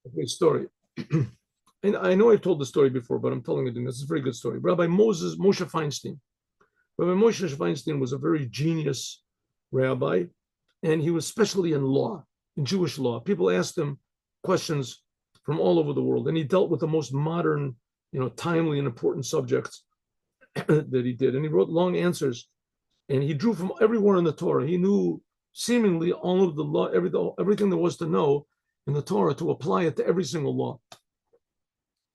A great story. And I know I've told the story before, but I'm telling it again. This is a very good story. Moshe Feinstein. Rabbi Moshe Feinstein was a very genius rabbi, and he was especially in law, in Jewish law. People asked him questions from all over the world, and he dealt with the most modern, timely and important subjects that he did. And he wrote long answers, and he drew from everywhere in the Torah. He knew seemingly all of the law, everything there was to know in the Torah to apply it to every single law.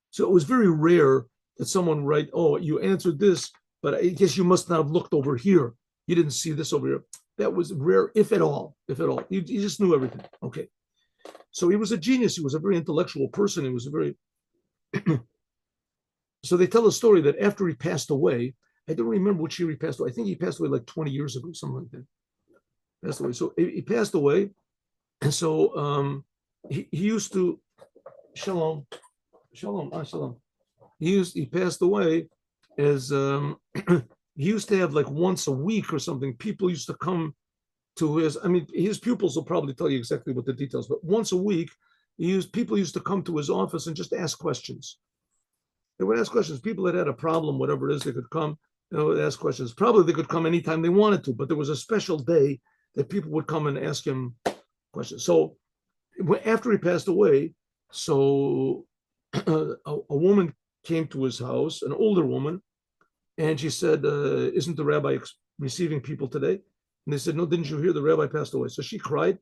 So it was very rare that someone write, "Oh, you answered this, but I guess you must not have looked over here. You didn't see this over here." That was rare, if at all. He just knew everything. Okay. So he was a genius. He was a very intellectual person. He was a very... So they tell a story that after he passed away, I don't remember which year he passed away. I think he passed away like 20 years ago, something like that. Passed away. So he passed away. And so he used to... Shalom. He passed away as he used to have like once a week or something. People used to come to his pupils will probably tell you exactly what the details, but once a week, people used to come to his office and just ask questions. They would ask questions. People that had a problem, whatever it is, they could come, ask questions. Probably they could come anytime they wanted to, but there was a special day that people would come and ask him questions. So after he passed away, so a woman came to his house, an older woman, and she said, "Isn't the rabbi receiving people today?" And they said, "No, didn't you hear the rabbi passed away?" So she cried,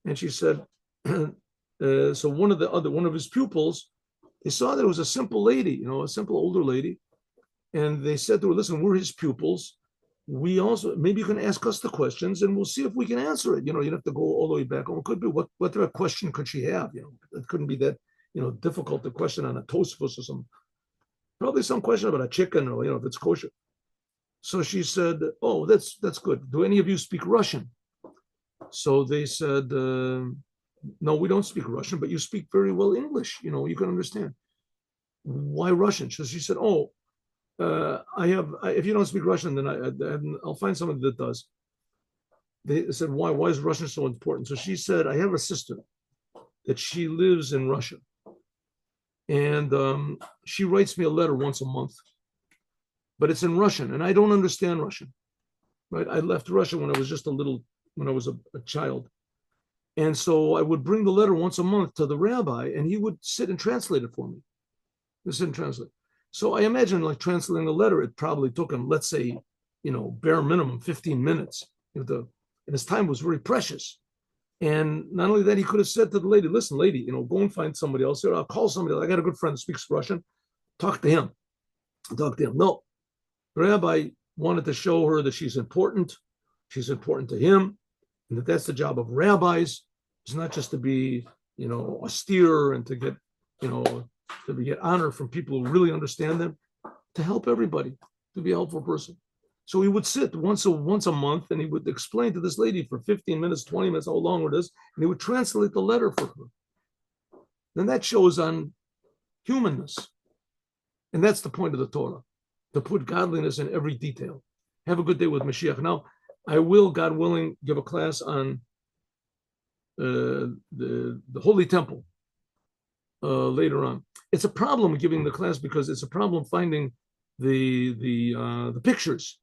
and she said, so one of his pupils, they saw that it was a simple lady, a simple older lady, and they said to her, "Listen, we're his pupils. We also, maybe you can ask us the questions, and we'll see if we can answer it. You'd have to go all the way back. It could be what type of question could she have? It couldn't be that difficult to question on a Tosfos or something. Probably some question about a chicken or if it's kosher." So she said, "Oh, that's good. Do any of you speak Russian?" So they said, "No, we don't speak Russian, but you speak very well English. You can understand." "Why Russian?" So she said, "Oh, if you don't speak Russian, then I'll find someone that does." They said, "Why? Why is Russian so important?" So she said, "I have a sister that she lives in Russia. And she writes me a letter once a month, but it's in Russian, and I don't understand Russian, right? I left Russia when I was just when I was a child. And so I would bring the letter once a month to the rabbi, and he would sit and translate it for me. He'd sit and translate. So I imagine like translating the letter, it probably took him, let's say, bare minimum 15 minutes. And his time was very precious. And not only that, he could have said to the lady, "Listen, lady, go and find somebody else here. I'll call somebody else. I got a good friend that speaks Russian. Talk to him." No. The rabbi wanted to show her that she's important. She's important to him, and that's the job of rabbis. It's not just to be, austere and to get, get honor from people who really understand them. To help everybody, to be a helpful person. So he would sit once a month, and he would explain to this lady for 15 minutes, 20 minutes, how long it is, and he would translate the letter for her. Then that shows on humanness. And that's the point of the Torah, to put godliness in every detail. Have a good day with Mashiach. Now, I will, God willing, give a class on the Holy Temple later on. It's a problem giving the class because it's a problem finding the pictures.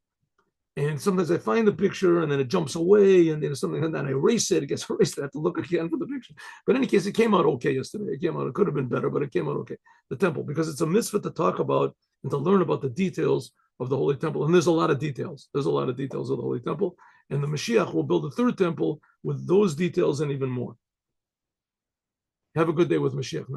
And sometimes I find the picture and then it jumps away and then something, and then I erase it. It gets erased. I have to look again for the picture. But in any case, it came out okay yesterday. It could have been better, but it came out okay. The temple, because it's a mitzvah to talk about and to learn about the details of the Holy Temple. And there's a lot of details. There's a lot of details of the Holy Temple. And the Mashiach will build a third temple with those details and even more. Have a good day with Mashiach now.